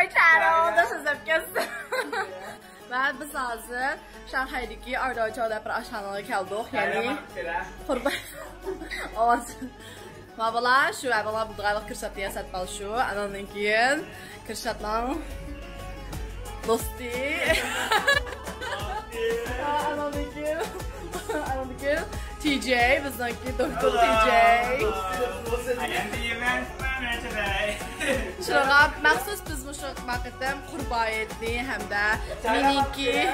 Hi Carol, this is Öpkesi. Ben biz hazır Şanxaydaki Ardaçada bir aşağıya geldik. Yani qurban. Avaz. Babalar şu evvela budağlıq Kürşatlıya satmalı şu. Ananın keyin Kürşatlan dosti. Ananın keyin TJ, bizdeki doktor TJ. Şurağa məxsus biz bu vaxtda qurban etdik həm də mininki.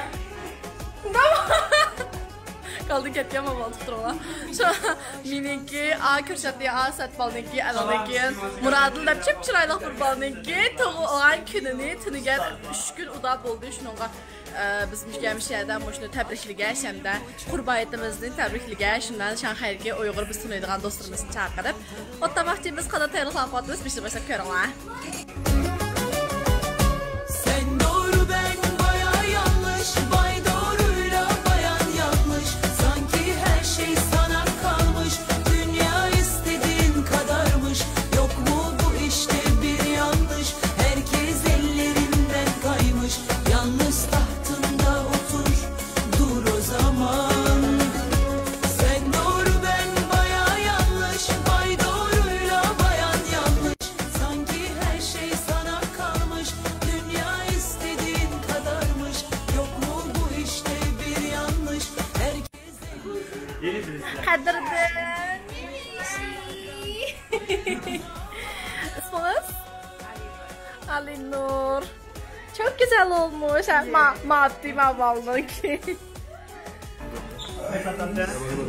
Qaldı getdim amma tutdular. Şurağa mininki Kürşatlıya satmalınkı, ananınki Muradın çok çıraylı qurbanınki doğulan gününü tınıgər 3 gün udab oldu şununla. Biz gəlmişlərdən boşuna təbrikliyə, həm də qurban etdiyimizin təbrikliyə, şundan Şanxaydakı Uyğur biz tanıydığan dostlarımızı çağırıb. Hatta vaxtımız qədər təyirləşən qatımız bir başa görürlər. Sen doğru ben baya yanlış, bay doğruyla bayan yanlış. Sanki her şey sana kalmış, dünya istediğin kadarmış. Yok mu bu işte bir yanlış, herkes ellerinden kaymış. Yalnız tahtında otur, dur o zaman. Sen doğru ben baya yanlış, bay doğruyla bayan yanlış. Sanki her şey sana kalmış, dünya istediğin kadarmış. Yok mu bu işte bir yanlış, herkes... Kadırdın. İsminiz? Ali Nur. Çok güzel olmuş. Maddi mavallı ki.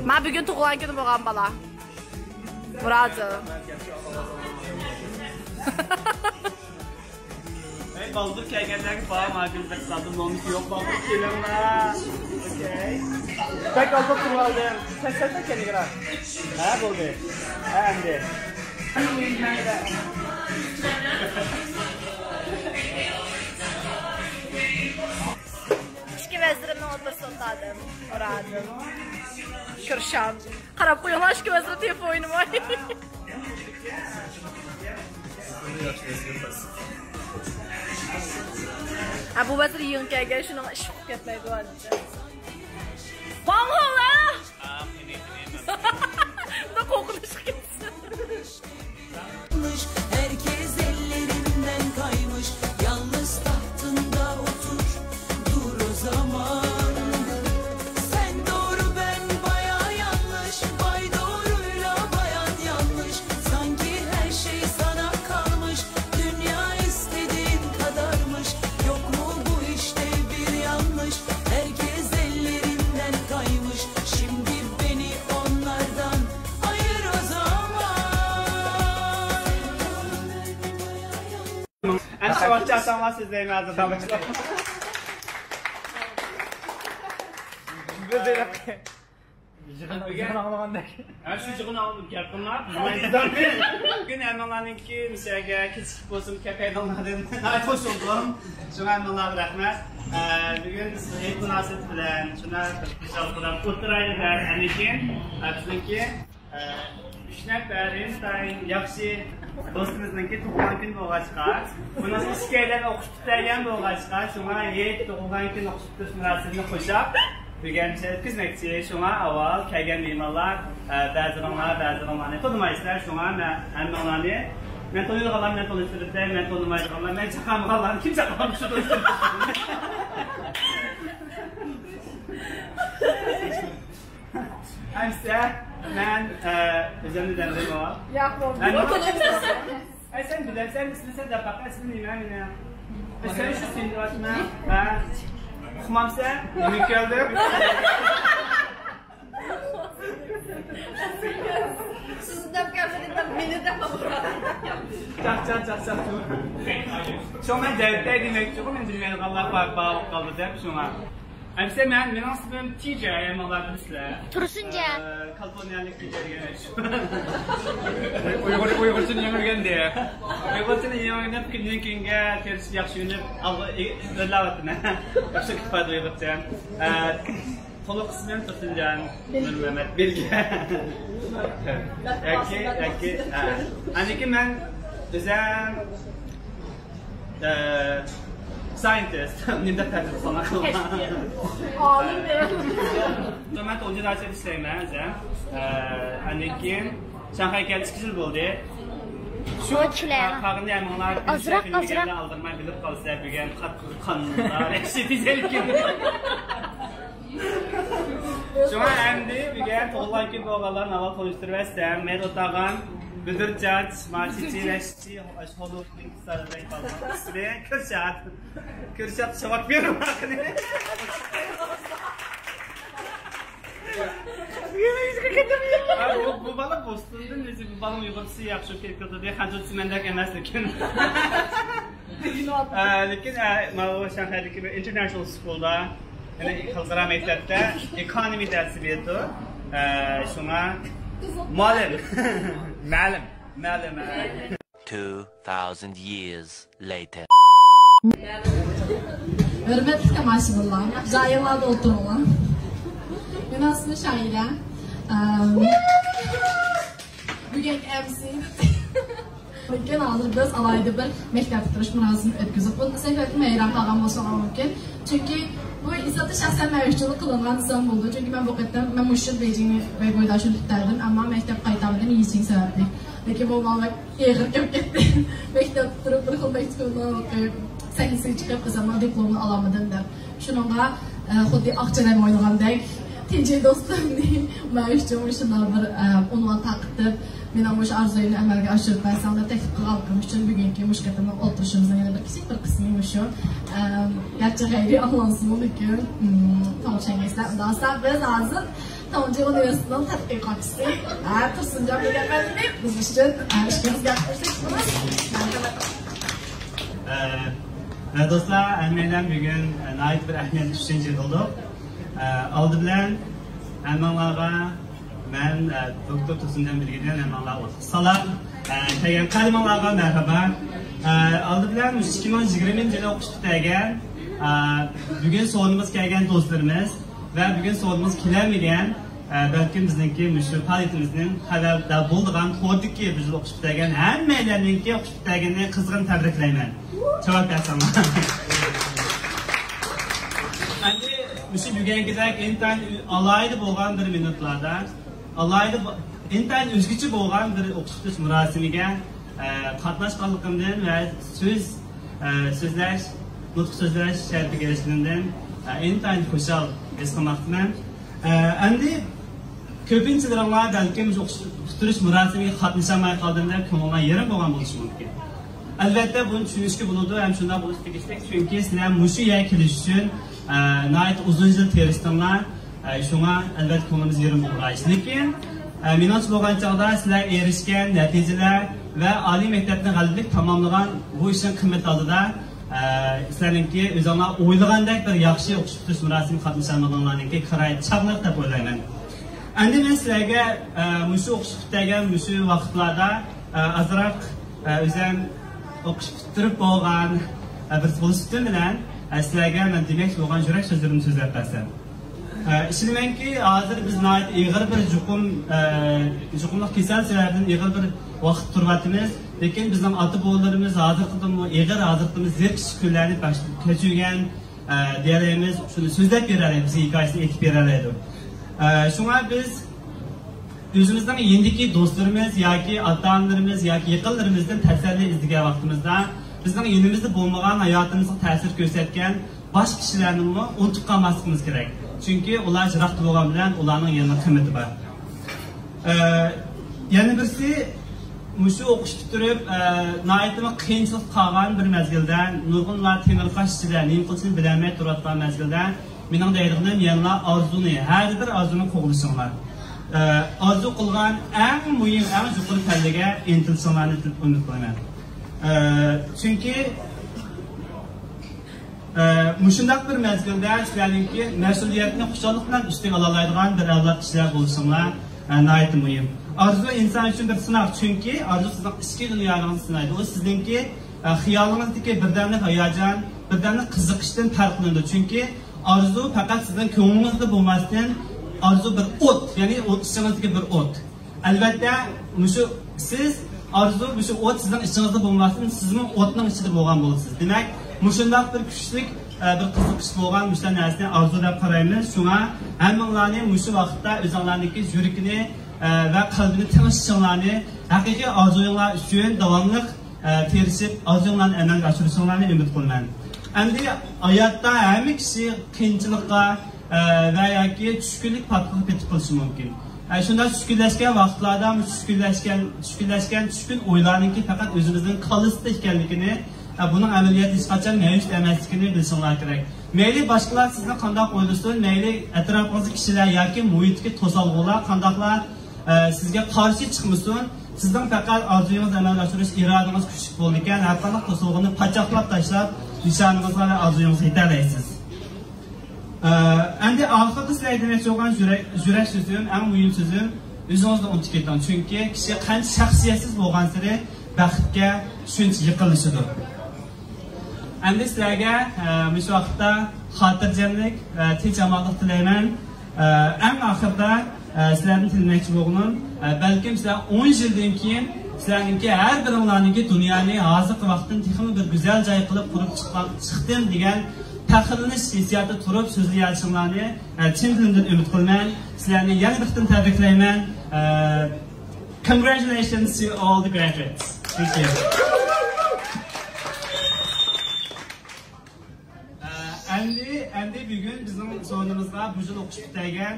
Ben bugün tuğulan günü boğan bala. Murad'ım. Baldır kəyənləri falan ağzımda qısaldım, olmuş yox, baldır gələnlər. Okey. Tək baldır turvaldım. Sən kəni qırar. Hə, boldu. Hə, əmdi. İşki vəzirimlə otursun dadım. Murad'ım. Kürşan. Qarab qoyulan işki vəziri teyip oyunu var. Bu vəzir yığın gəl şunun işıq getməydi var. Banğol ha! Bu da kokulu işıq getsin. Herkes ellerinden kaymış, yalnız tahtında otur, dur o zaman. Sen doğru ben baya yanlış, bay doğruyla bayan yanlış. Sanki her şey sana kalmış, dünya istediğin kadarmış. Yok mu bu işte bir yanlış, herkes ellerinden kaymış. Şimdi beni onlardan ayır o zaman. Ən şavaqçı asanlar sizdəyim hazırdan başlayalım. Her şey çıkın aldım yapımlar. Bugün Ermanlar'ınki misəgə keçik olsun kəpək onlardan ait hoş oldum. Şuna Ermanlar rəhmət. Bugün heyt münasibət bilən şuna qışaltıdan qurturaylı və ənikin bizimki 3 nəfərin sayın yaxşı dostumuzunki tuğulan gün doğaçqa. Bunun iskəylər oxuşdurdayan doğaçqa. Şuna heyt tuğulan gün oxuşdur münasibini xoşaq. Bugün qizməkçi şuna aval kəlgən limanlar, bəzi onlarını tanımayıslar şuna həmin onlarını mən tanıyırğalar, mən tanışdırıbdır, mən tanımayırğalar, mən çaxamıqalarını kim çaxamamışı tanışdırıbdır. Həmsə mən özəmli dəmrim o. Yaxın. Sən bilirsən, istəyirsən də bax, əsmini yeməm. Sən şu sindiratmə, oxumamsa, yemək gəldim. Siz de gəlsədən beni də favoritim. Çaq. Şu mən dəvətdə demək çox, mən bilməyəm, Allah bağlı qaldı deyib şuna. Həmsə mən münasibəm TJ ayırmalardı bizlər. Tursunca. Kaliforniyalık TJ'ye gələk. Uyğurçun yemərgən deyə. Uyğurçun yemərgən fikirdən kengə tersi yaxşı yönüb, ödəlavətінə. Yaxşı kifadə Uyğurçun. Tolu qısmən Tursuncan, Nur Mehmet Bilge. Yəki, Anneki mən özəm scientist, nimde tərcih sana qılma. Alim deyil. Mən 10-cu dərsə işləyəm. Anneki Şanxay gəldi 2 il oldu. Şu qağın yaymanlar filmlərdə aldırmay bilib qalsa bilən qanunlar, eksitizelik gibi. Şu an əmdi bilən toğlan ki boğalar naval konuştururəsəm, mən otağın Büdürcət, Marçiçiləşçi, Hollywood'un sarıdan qalmaq ismi Kürşat. Kürşat şavak verim haqqını. Bu bana Boston'da neyse bu bana uygusu yaxşı fikirdi diye hangi çimendek emaslikin. Lakin o Şanxaydaki bir international school'da yani xalqara məktəbdə ekonomi dərsi verdi. Şuna müəllim. 2000 years later. Hürmetli temaşalılar, şairlarda oturulan. Ben aslında şairə. Bugün MC. Bugün hazır biz alayda bir məktəb bitiriş münasibətini ötküzüb. Bunun səbəbi Meyran Xağam olsa mümkün. Çünki bu İsa'da şəxsən mövcudluq qılınan insan oldu. Çünki mən bu qəddən, mən Muşur Beycini və boydaşını tutdərdim. Amma məktəb qaytamıdan iyisini səbəbli. Lakin bu malak eğir köp getdi. Məktəb tuturup bir xil məktəbdən okuyup, 8-si çıxıb qızama diplomunu alamadım da. Şununla xuddi Akçanem oynagandək. Tinci dostlarımni mövcudluğum şunlar bir onunla taqıtıb. Mən amış arzuyunu əməlgə aşırıb mən sənə təklif qılqım üçün bugünkü müşkətimə oturuşumuzdan yana bir kiçik bir qısmıymış o. Gerçi xeyri anlansın onu ki, Tonçan Gençlər Üniversitesi biz hazır Tonçan Üniversitesi'nin tədqiqatçısı Tursuncan Bilgəmədini biz üçün işimiz yapmışsınız. Dostlar, əməkdən bugün nəhayət bir əhmiyyətli düşüncə olduq. Aldı bilən əməklərə ben Doktor Tursuncan Bilgədən əməklər oldu. Salam, təgən qalimalarga merhaba. Aldı bilən 2020 yılı oquşdu təgən bugün sonumuz gəlgən dostlarımız və bugün sonumuz kiləməyən belki bizdeki müşür fəaliyyətimizin xəbərdə bulduğan tordiki biz oquşdu təgən həmmələrinki oquşdu təgəni qızğın təbrikləyəm. Cavab versən. Müşür bugünkidək intan alaydı bolğan bir minutlarda alaydı intan özgüçü bolğan bir oquşduş mürasimiga qatnaşqanlığımdan və sözlər, nutq sözləş şərəfiga erişdiyimdən intan xoşal his qilmoqdaman. Endi ko'pinchalar balkim oquşduruş murosimiga qatnashamay qoldimda ko'nglimga yerim bo'lgan bo'lishi mumkin. Albatta buni tushunishga bo'ladi, ham shunday bo'lishi tegishli, chunki sizlar mushu yerga kelish uchun nəhayət uzun yıl teristinlar, şuna əlbət konumiz yerim olurayız. Lakin, minanç bolğan çağda sizlər erişkən nəticələr və ali məktəbdən qəliblik tamamlayan bu işin qiyməti adıda sizlərinki özünə oylağandək bir yaxşı oquşub tutuş mürasimi qatmışanlarınki qırayət çağlıq da oylayman. Əndi mən sizlərə müşü oquşub tutduğum müşü vaxtlarda azraq özəm oquşub tuturup bolğan bir solusittim bilən sizlərə mən demək olğan jürək sözlərimi sözləb bəsəm. İşinimən ki, hazır biz nəhayət eğir bir juqumluq kesilsilərdən eğir bir vaxt turvatımız. Lakin bizim atı boğularımız hazır qıldığımız zirk şükürlərini keçirgən deyərəyimiz, şunu sözləb verərək, bizi hikayesini etib verərəkdir. Şuna biz özümüzdən yendiki dostlarımız, yaki ata-analarımız, yaki yıqıllarımızdan təsəlli izləyən vaxtımızda bizden yenimizde bulmayan hayatımızı təsir göstərkən baş kişilərini unutub qalmasımız gerek. Çünkü onlar jıraqlı olan bilən, onların yanına qiyməti var. Yəni birisi, müşü oquşub bitirib, nəhayətimi qiyinçılıq qalğan bir məzgildən, nurğunlar, temirqaş işçilər, nimqılçını bilənmək duratdan məzgildən, mənim deyirğinin yanına arzunu, hər bir arzunu qoğuluşunlar. Arzu qılğan ən mühim, ən yuqur pəlləgə intilsinlarını unutmayın. Çünkü müşündaq bir məzgildə sizlərinki məsuliyyətini xoşallıqla üstəg alalaydıqan bir əvlad kişilər olsunlar nəhayət mühim. Arzu insan üçün bir sınaq, çünkü arzu sizin içki dünyalığınızı sınaydı. O sizinki xiyalınızdaki birdənlik hayacan, birdənlik qızıqışdan fərqləndir. Çünkü arzu fəqət sizin köngünüzdə bulmasından arzu bir ot, yani içinizdeki bir ot. Əlbəttə, siz arzu şu ot sizin içinizde bulunmasın, sizin otun içinde bo'lgan bo'lasiz. Demak, mushundaq bir kuchlik bir qiziqish bo'lgan mushu narsani arzu deb qaraymiz. Shunga hammanglarni mushu vaqtda o'zinglarniki yuragini va qalbini tinchishinglarni, haqiqiy orzuyinglar uchun davomli tirishib, orzuyinglarni amalga oshirishinglarni umid qilaman. Endi hayotda hamma kishi qiyinchilikqa va yoki tushkunlik patqilib ketib qolishi mumkin. Shunda tushkunlashgan vaqtlarda tushkunlashgan tushkun o'ylarniki faqat o'zimizning qalbimizda ekanligini, buning amaliyotda hech qachon mavjud emasligini bilishinglar kerak. Mayli boshqalar sizni qanday o'ylasin, mayli atrofingizdagi kishilar yoki muhitdagi to'solg'ular qandaqlar sizga qarshi chiqmasin, sizning faqat orzuyingizni amalga oshirish irodangiz kuchli bo'lgan, har qanday to'solg'uni pachoqlab tashlab, nishoningizga va orzuyingizga yetalaysiz. Endi oxirgi sizlarga aytgan yurak so'zim, eng muhim so'zim, o'zingizni unutib ketmang. Chunki kishi qancha shaxsiyatsiz bo'lgan sari baxtga shuncha yiqilishidir. Endi sizlarga shu vaqtda xotirjamlik, tinch omonlik tilayman. Eng oxirida sizlarni tilmoqchi bo'lganim, balkim sizlar 10 yildan keyin sizlarningki har biringlarningki dunyoni hozirgi vaqtdan texnik bir go'zal joy qilib qurib chiqdim degan faxrlanish hissiyoti turib so'zlayishinglarni chin dilimdan umid qilaman. Sizlarni yana bir qism tabriklayman. Congratulations to all the graduates. Thank you. Endi bugun bizning sonimizga bu yil o'qish bitagan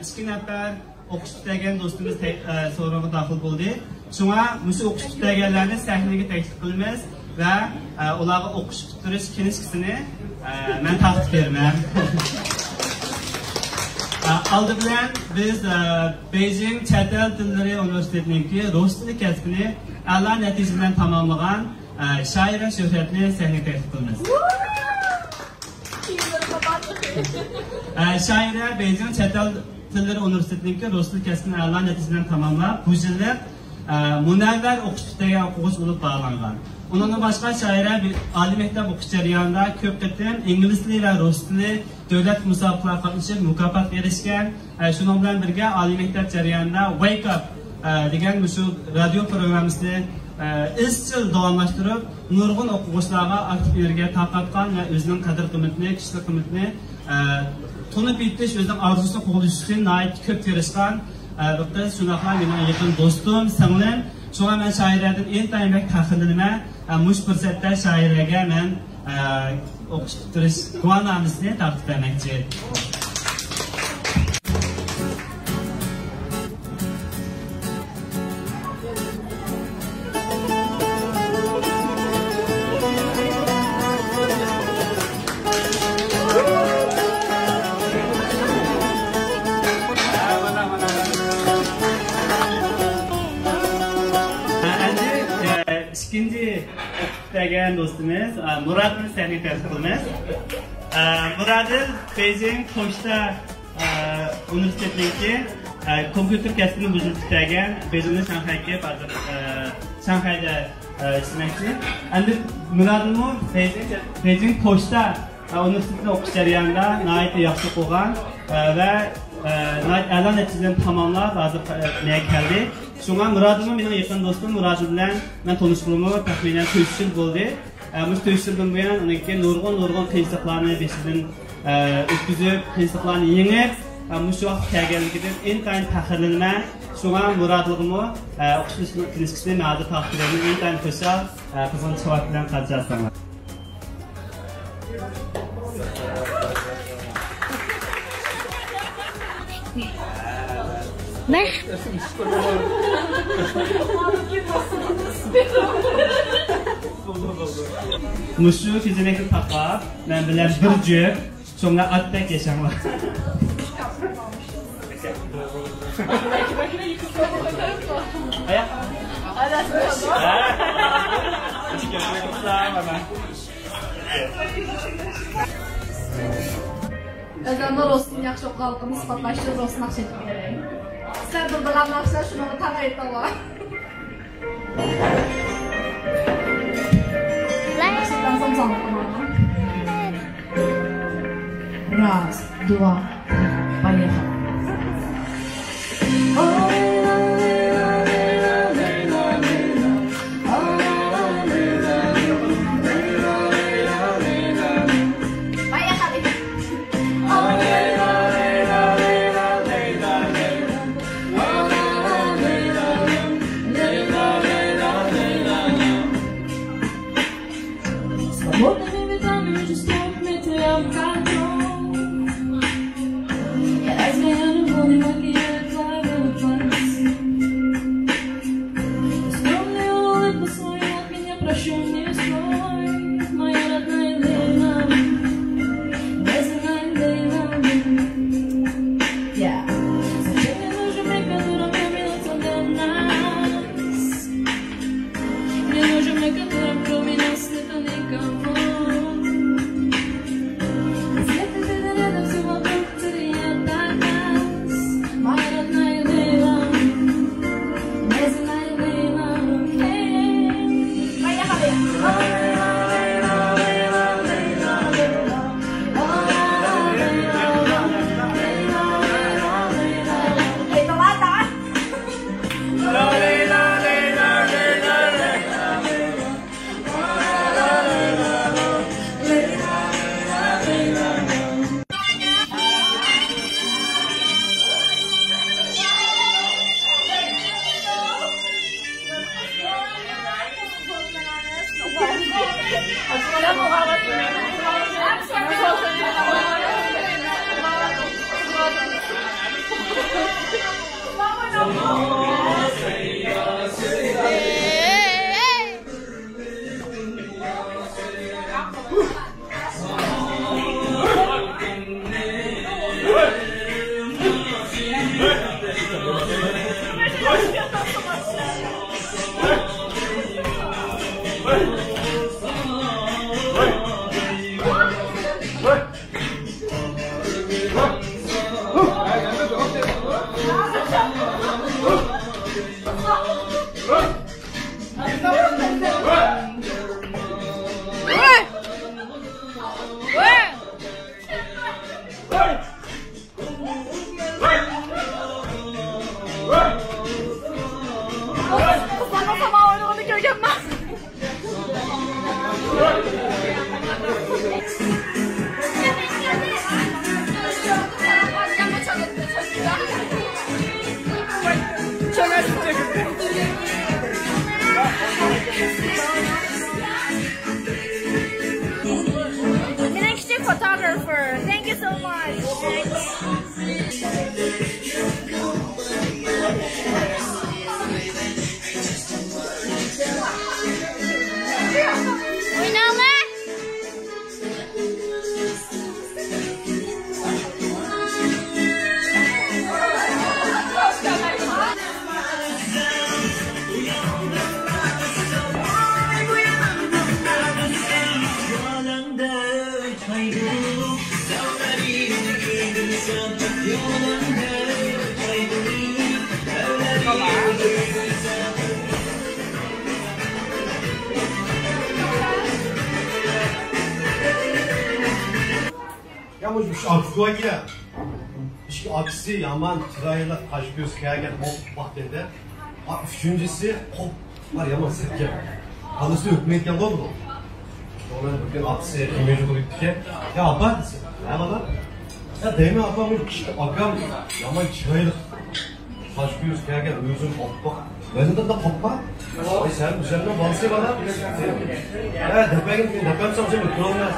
2 nafar o'qish bitagan do'stimiz so'rovga daxil bo'ldi. Shunga mushu o'qish bitaganlarni sahnaga taklif qilamiz va ularga o'qish bitirish kinoskisini men taqdim beraman. Aldı bilan biz Beijing Chet el tillari universitetininki rus tili kasbini a'lo natija bilan tamomlagan Shoira Shuhratni sahnaga taklif qilamiz. Shoira Beijing Chet el tillari universitetininki rus tili kasbini a'lo natija bilan tamomlab, bu yillik munavvar o'qish bitagan o'quvchi bo'lib bağlangan. Onunla başka Shoira oliy maktab o'qish jarayonida ko'p qatim ingliz tili va rus tili davlat musobaqalarida qatnashib mukofot erishgan. Shuning bilan birga oliy maktab jarayonida Wake Up degan shu radio programmasini izchil davomlashtirib, nurg'un o'quvchilarga aktiv energiya tarqatgan va o'zining qadr-qimmatini, kishilik qimmatini tunib yetish, o'zining orzusini qo'llash uchun ko'p tirishgan. Qiz shunaqa mening yaqin do'stim, singlim. Shunga men Shoiradan intayin faxrlanaman. Mush fursatda Shoiraga men o'qish bitirish guvohnomasini taqdirlamoqchi. İkinci o'qitgan do'stimiz Muradni sahnaga taklif qilamiz. Muradil Beijing Pochta universitetiniki kompyuter kasbini buzilgan, Beijingdan Shanxayga hozir Shanxayda ishlamoqchi. Endi Muradilmi Beijing Pochta universitetida o'qish jarayonida nihoyatda yaxshi o'qigan va a'lo natijadan tamomlab hozir menga keldi. Shunga Muradilmi mening yaqin do'stim, Muradil bilan men tanishganimga taxminan 3 yil bo'ldi. Bu 3 yildan buyon uniki nurg'un qiyinchiliklarni beshidan o'tkazib, qiyinchiliklarni yengib, shu vaqt kelganligidan intayin faxrlanaman. Shunga Muradilmi o'qish kinoskisini hozir taqdirlarini intayin xushal, qizg'in javob bilan qarshılayman. Ben Muşu fiziğindeki takap, ben bilen bir cüp, sonra attak yaşamlar. Ayak. Özlemde Ros'un yaxşı oqalqını isbatlaştırıb Ros'un naqş etib gerek. Sizler bildiğin naqşlar şunu taqa etdiler. Naqşdan samsanlık bana. Раз, два, поехали. Photographer, thank you so much. Ya bu aksiya İşte aksi yaman çırayla kaş göz kıyarken hop vaktinde. Üçüncüsü hop var yaman sirke. Alısı hükmetken oldu. Ona bugün aksi kimyacı koyduk diye. Ya apa? Ya baba? Ya değme apamın akam yaman çırayla kaş göz kıyarken özüm hoppa. Ben de hoppa. Ay sen üzerine balsı bana. Ya depem savcım oturulmaz.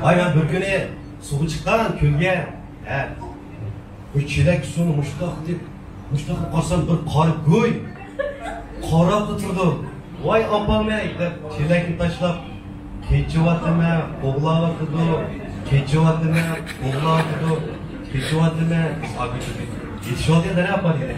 Ay ben bir güne suğu çıkan kölge. Bu çilek suyunu muştaq qarsam bir qarib go'y. Qarab turdim. Voy opam deb çilekni tashlab kechyaptimi, o'g'layapti, kechyaptimi, o'g'layapti, kechyaptimi. Yetishayotganda nima yapadi?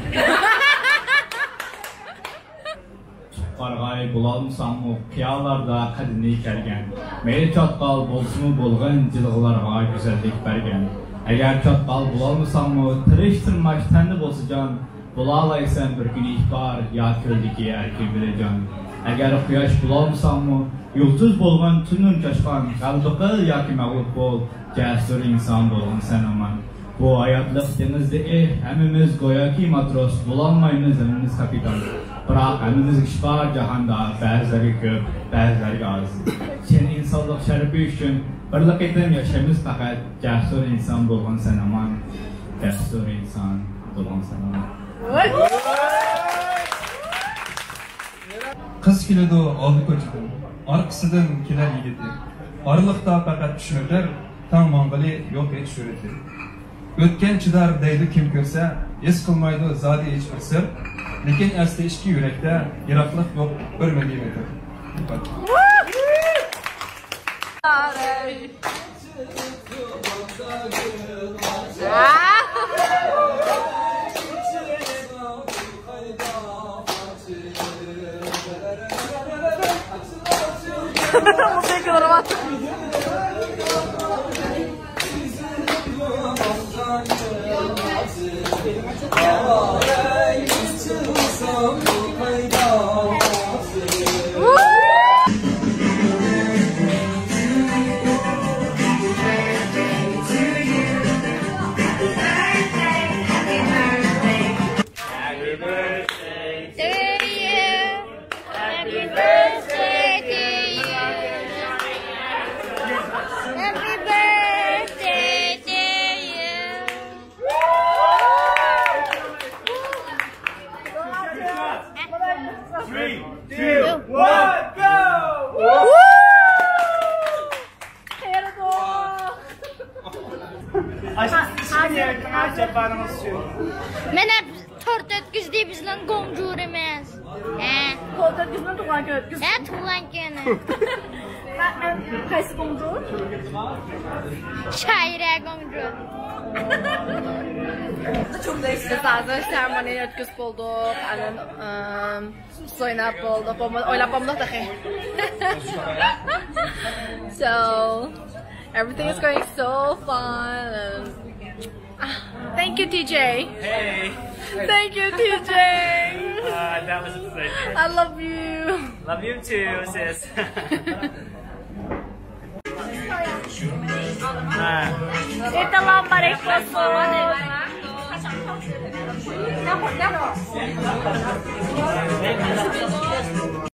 Qarg'ay bulalmısanmı, qiyalarda qadini kelgen. Meyli çatqal bolsumu bolğan jilg'larga güzellik bergen. Eğer çatqal bulalmısanmı, tirishtirmak tendi bolsacan, bulalaysan bir gün ihbar ya köldeki erkin bilecan. Eğer quyosh bulalmısanmı, yulduz bolğan tunun chaşqan, qalbiqil yoki mag'lub bol, jasur inson bolğan sen aman. Bu hayatlık denizde hemimiz goyaki matros, bulanmayınız hemimiz kapitan. Bırak hemimiz iş var cahanda, bazıları köp, bazıları az. Sen insanlık şerefi üçün, birlik etem yaşamız fakat cesur insan bolğan sen aman. Cesur insan bolğan sen aman. Kız kilidi aldı koçudu, arkasıdan kiler yigiti. Arılıkta fakat düşmürler, tam mangılı yok et şöhreti. Ötken çidar deydi kim görse, es kılmaydı zadi hiçbir sır. Lekin asli işki yürekte, yiraklık yok, örmediği metir. Cebarımız şu. Mene tort ötküzdü bizden gomcur emez. Tort ötküzünün tuğan gün ötküz. Tuğan günü. Qaysi gomcur? Şaire gomcur. Biz hazır seremoniya ötküz bulduk. Soynab bulduk. Oylab bulmadık dahi. So, everything is going so fun. And, thank you, TJ. Hey. Thank you, TJ. That was a pleasure. I love you. Love you too, sis. Itulah mereka semua.